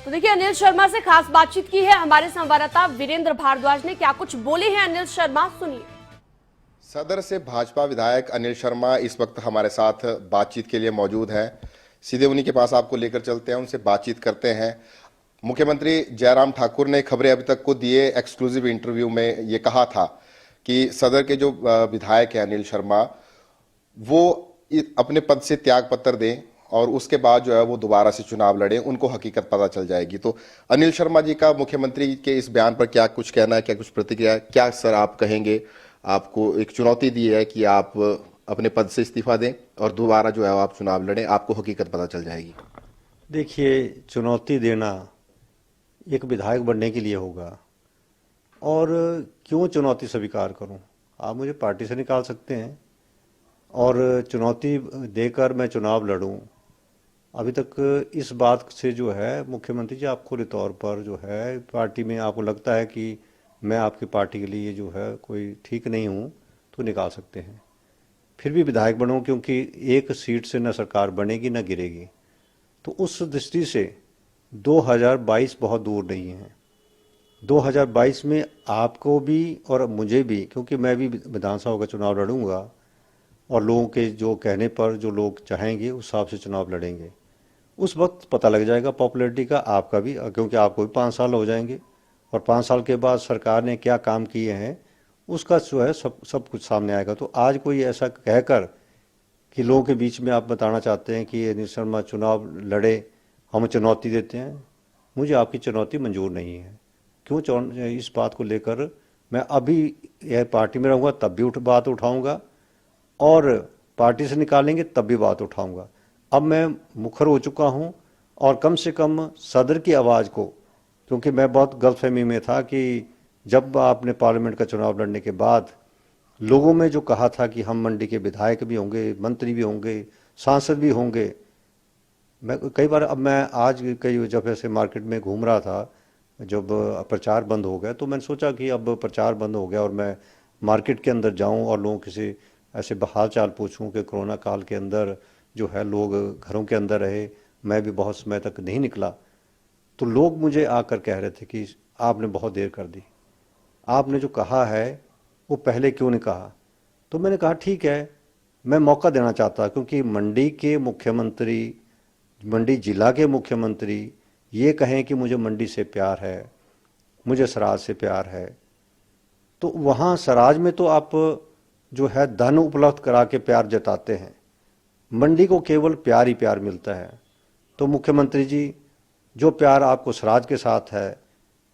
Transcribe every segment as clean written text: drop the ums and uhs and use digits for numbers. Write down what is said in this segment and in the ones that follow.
तो देखिए, अनिल शर्मा से खास बातचीत की है हमारे संवाददाता वीरेंद्र भारद्वाज ने। क्या कुछ बोले हैं अनिल शर्मा, सुनिए। सदर से भाजपा विधायक अनिल शर्मा इस वक्त हमारे साथ बातचीत के लिए मौजूद हैं। सीधे उन्हीं के पास आपको लेकर चलते हैं, उनसे बातचीत करते हैं। मुख्यमंत्री जयराम ठाकुर ने खबरें अभी तक को दिए एक्सक्लूसिव इंटरव्यू में ये कहा था कि सदर के जो विधायक हैं अनिल शर्मा, वो अपने पद से त्याग पत्र दें और उसके बाद जो है वो दोबारा से चुनाव लड़े, उनको हकीकत पता चल जाएगी। तो अनिल शर्मा जी का मुख्यमंत्री के इस बयान पर क्या कुछ कहना है, क्या कुछ प्रतिक्रिया है? क्या सर आप कहेंगे? आपको एक चुनौती दी है कि आप अपने पद से इस्तीफा दें और दोबारा जो है आप चुनाव लड़ें, आपको हकीकत पता चल जाएगी। देखिए, चुनौती देना एक विधायक बनने के लिए होगा, और क्यों चुनौती स्वीकार करूं? आप मुझे पार्टी से निकाल सकते हैं और चुनौती देकर मैं चुनाव लड़ूं। अभी तक इस बात से जो है मुख्यमंत्री जी, आप खुले तौर पर जो है पार्टी में आपको लगता है कि मैं आपकी पार्टी के लिए जो है कोई ठीक नहीं हूं, तो निकाल सकते हैं। फिर भी विधायक बनूं, क्योंकि एक सीट से न सरकार बनेगी न गिरेगी। तो उस दृष्टि से 2022 बहुत दूर नहीं है। 2022 में आपको भी और मुझे भी, क्योंकि मैं भी विधानसभा का चुनाव लड़ूंगा और लोगों के जो कहने पर जो लोग चाहेंगे उस हिसाब से चुनाव लड़ेंगे। उस वक्त पता लग जाएगा पॉपुलैरिटी का, आपका भी, क्योंकि आपको भी 5 साल हो जाएंगे और 5 साल के बाद सरकार ने क्या काम किए हैं उसका जो है सब कुछ सामने आएगा। तो आज कोई ऐसा कहकर कि लोगों के बीच में आप बताना चाहते हैं कि अनिल शर्मा चुनाव लड़े, हम चुनौती देते हैं, मुझे आपकी चुनौती मंजूर नहीं है। क्यों इस बात को लेकर मैं अभी यह पार्टी में रहूँगा तब भी बात उठाऊँगा, और पार्टी से निकालेंगे तब भी बात उठाऊँगा। अब मैं मुखर हो चुका हूँ, और कम से कम सदर की आवाज़ को, क्योंकि मैं बहुत गलतफहमी में था कि जब आपने पार्लियामेंट का चुनाव लड़ने के बाद लोगों में जो कहा था कि हम मंडी के विधायक भी होंगे, मंत्री भी होंगे, सांसद भी होंगे। मैं कई बार, अब मैं आज कई जब ऐसे मार्केट में घूम रहा था, जब प्रचार बंद हो गया, तो मैंने सोचा कि अब प्रचार बंद हो गया और मैं मार्केट के अंदर जाऊं और लोगों से ऐसे हाल चाल पूछूं कि कोरोना काल के अंदर जो है लोग घरों के अंदर रहे, मैं भी बहुत समय तक नहीं निकला। तो लोग मुझे आकर कह रहे थे कि आपने बहुत देर कर दी, आपने जो कहा है वो पहले क्यों नहीं कहा? तो मैंने कहा ठीक है, मैं मौका देना चाहता, क्योंकि मंडी के मुख्यमंत्री, मंडी जिला के मुख्यमंत्री ये कहें कि मुझे मंडी से प्यार है, मुझे सराज से प्यार है, तो वहाँ सराज में तो आप जो है धन उपलब्ध करा के प्यार जताते हैं, मंडी को केवल प्यार ही प्यार मिलता है। तो मुख्यमंत्री जी, जो प्यार आपको सराज के साथ है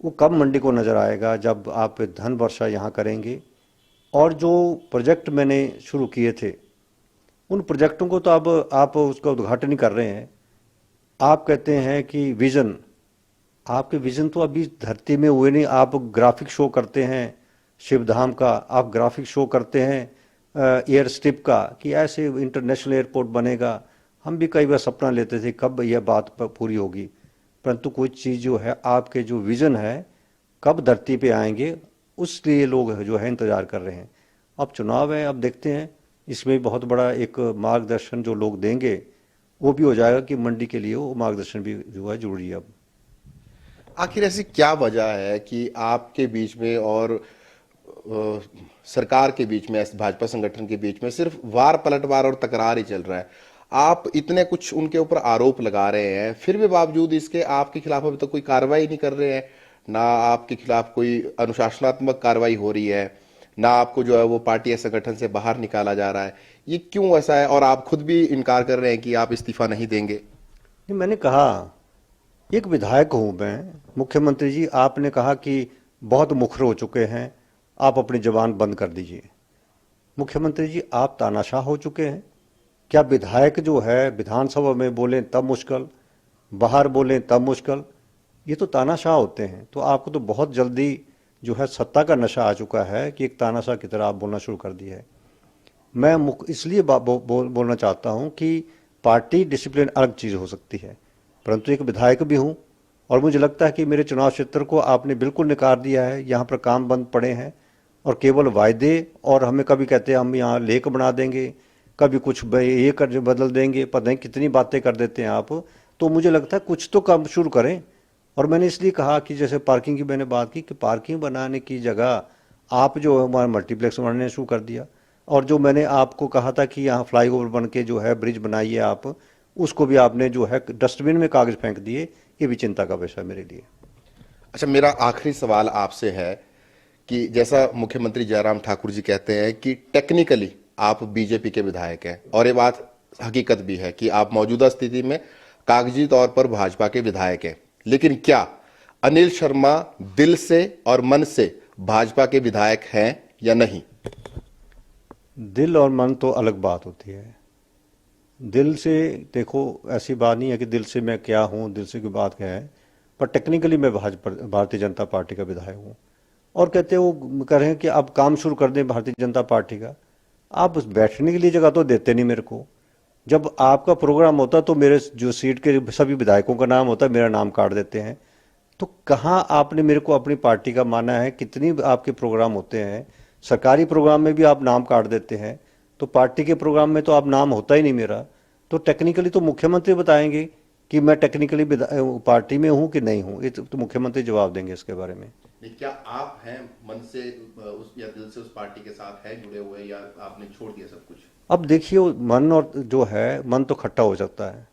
वो कब मंडी को नज़र आएगा? जब आप धन वर्षा यहाँ करेंगे। और जो प्रोजेक्ट मैंने शुरू किए थे, उन प्रोजेक्टों को तो अब आप उसका उद्घाटन ही कर रहे हैं। आप कहते हैं कि विज़न, आपके विज़न तो अभी धरती में हुए नहीं। आप ग्राफिक शो करते हैं शिवधाम का, आप ग्राफिक शो करते हैं एयर स्ट्रिप का कि ऐसे इंटरनेशनल एयरपोर्ट बनेगा। हम भी कई बार सपना लेते थे कब यह बात पूरी होगी, परंतु कोई चीज़ जो है, आपके जो विज़न है कब धरती पे आएंगे, उसलिए लोग जो है इंतज़ार कर रहे हैं। अब चुनाव है, अब देखते हैं, इसमें बहुत बड़ा एक मार्गदर्शन जो लोग देंगे वो भी हो जाएगा कि मंडी के लिए वो मार्गदर्शन भी जो है जरूरी है। अब आखिर ऐसी क्या वजह है कि आपके बीच में और सरकार के बीच में, भाजपा संगठन के बीच में सिर्फ वार पलटवार और तकरार ही चल रहा है? आप इतने कुछ उनके ऊपर आरोप लगा रहे हैं, फिर भी बावजूद इसके आपके खिलाफ अभी तक कोई कार्रवाई नहीं कर रहे हैं। ना आपके खिलाफ कोई अनुशासनात्मक कार्रवाई हो रही है, ना आपको जो है वो पार्टी या संगठन से बाहर निकाला जा रहा है। ये क्यों ऐसा है? और आप खुद भी इनकार कर रहे हैं कि आप इस्तीफा नहीं देंगे। मैंने कहा, एक विधायक हूँ मैं। मुख्यमंत्री जी, आपने कहा कि बहुत मुखर हो चुके हैं, आप अपनी जबान बंद कर दीजिए। मुख्यमंत्री जी, आप तानाशाह हो चुके हैं। क्या विधायक जो है विधानसभा में बोलें तब मुश्किल, बाहर बोलें तब मुश्किल, ये तो तानाशाह होते हैं। तो आपको तो बहुत जल्दी जो है सत्ता का नशा आ चुका है कि एक तानाशाह की तरह आप बोलना शुरू कर दिया है। मैं इसलिए बोलना चाहता हूं कि पार्टी डिसिप्लिन अलग चीज़ हो सकती है, परंतु एक विधायक भी हूं, और मुझे लगता है कि मेरे चुनाव क्षेत्र को आपने बिल्कुल नकार दिया है। यहाँ पर काम बंद पड़े हैं और केवल वायदे, और हमें कभी कहते हैं हम यहाँ लेक बना देंगे, कभी कुछ ये कर बदल देंगे, पता नहीं कितनी बातें कर देते हैं आप। तो मुझे लगता है कुछ तो काम शुरू करें। और मैंने इसलिए कहा कि जैसे पार्किंग की मैंने बात की कि पार्किंग बनाने की जगह आप जो हमारा मल्टीप्लेक्स बनाने शुरू कर दिया, और जो मैंने आपको कहा था कि यहाँ फ्लाईओवर बन के जो है ब्रिज बनाइए आप, उसको भी आपने जो है डस्टबिन में कागज फेंक दिए। ये भी चिंता का विषय मेरे लिए। अच्छा, मेरा आखिरी सवाल आपसे है कि जैसा मुख्यमंत्री जयराम ठाकुर जी कहते हैं कि टेक्निकली आप बीजेपी के विधायक हैं, और ये बात हकीकत भी है कि आप मौजूदा स्थिति में कागजी तौर पर भाजपा के विधायक हैं, लेकिन क्या अनिल शर्मा दिल से और मन से भाजपा के विधायक हैं या नहीं? दिल और मन तो अलग बात होती है। दिल से देखो, ऐसी बात नहीं है कि दिल से मैं क्या हूँ, दिल से की बात क्या है, पर टेक्निकली मैं भारतीय जनता पार्टी का विधायक हूँ। और कहते वो कह रहे हैं कि अब काम शुरू कर दें भारतीय जनता पार्टी का। आप बैठने के लिए जगह तो देते नहीं मेरे को। जब आपका प्रोग्राम होता तो मेरे जो सीट के सभी विधायकों का नाम होता, मेरा नाम काट देते हैं। तो कहाँ आपने मेरे को अपनी पार्टी का माना है? कितनी आपके प्रोग्राम होते हैं, सरकारी प्रोग्राम में भी आप नाम काट देते हैं, तो पार्टी के प्रोग्राम में तो आप नाम होता ही नहीं मेरा। तो टेक्निकली तो मुख्यमंत्री बताएंगे कि मैं टेक्निकली पार्टी में हूं कि नहीं हूं, ये तो मुख्यमंत्री जवाब देंगे इसके बारे में। क्या आप हैं मन से उस या दिल से उस पार्टी के साथ है जुड़े हुए, या आपने छोड़ दिया सब कुछ? अब देखिए, मन और जो है, मन तो खट्टा हो सकता है।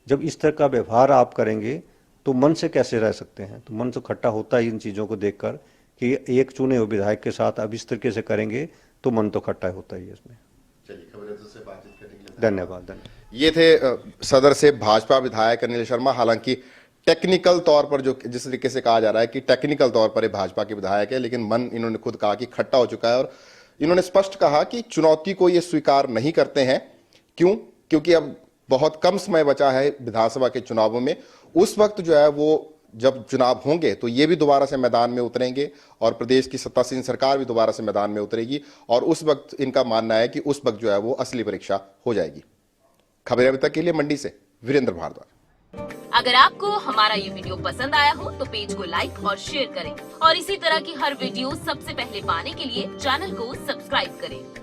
जब इस तरह का व्यवहार आप करेंगे तो मन से कैसे रह सकते हैं? तो मन तो खट्टा होता ही इन चीज़ों को देखकर कि एक चुने हुए विधायक के साथ अब इस तरीके से करेंगे तो मन तो खट्टा होता ही है इसमें। चलिए, खबरें से बातचीत करने के लिए धन्यवाद। ये थे सदर से भाजपा विधायक अनिल शर्मा। हालांकि टेक्निकल तौर पर जो जिस तरीके से कहा जा रहा है कि टेक्निकल तौर पर ये भाजपा के विधायक है, लेकिन मन इन्होंने खुद कहा कि खट्टा हो चुका है, और इन्होंने स्पष्ट कहा कि चुनौती को ये स्वीकार नहीं करते हैं। क्यों? क्योंकि अब बहुत कम समय बचा है विधानसभा के चुनावों में। उस वक्त जो है वो जब चुनाव होंगे तो ये भी दोबारा से मैदान में उतरेंगे, और प्रदेश की सत्तासीन सरकार भी दोबारा से मैदान में उतरेगी, और उस वक्त इनका मानना है कि उस वक्त जो है वो असली परीक्षा हो जाएगी। खबरें अभी तक के लिए मंडी से वीरेंद्र भारद्वाज। अगर आपको हमारा ये वीडियो पसंद आया हो तो पेज को लाइक और शेयर करें, और इसी तरह की हर वीडियो सबसे पहले पाने के लिए चैनल को सब्सक्राइब करें।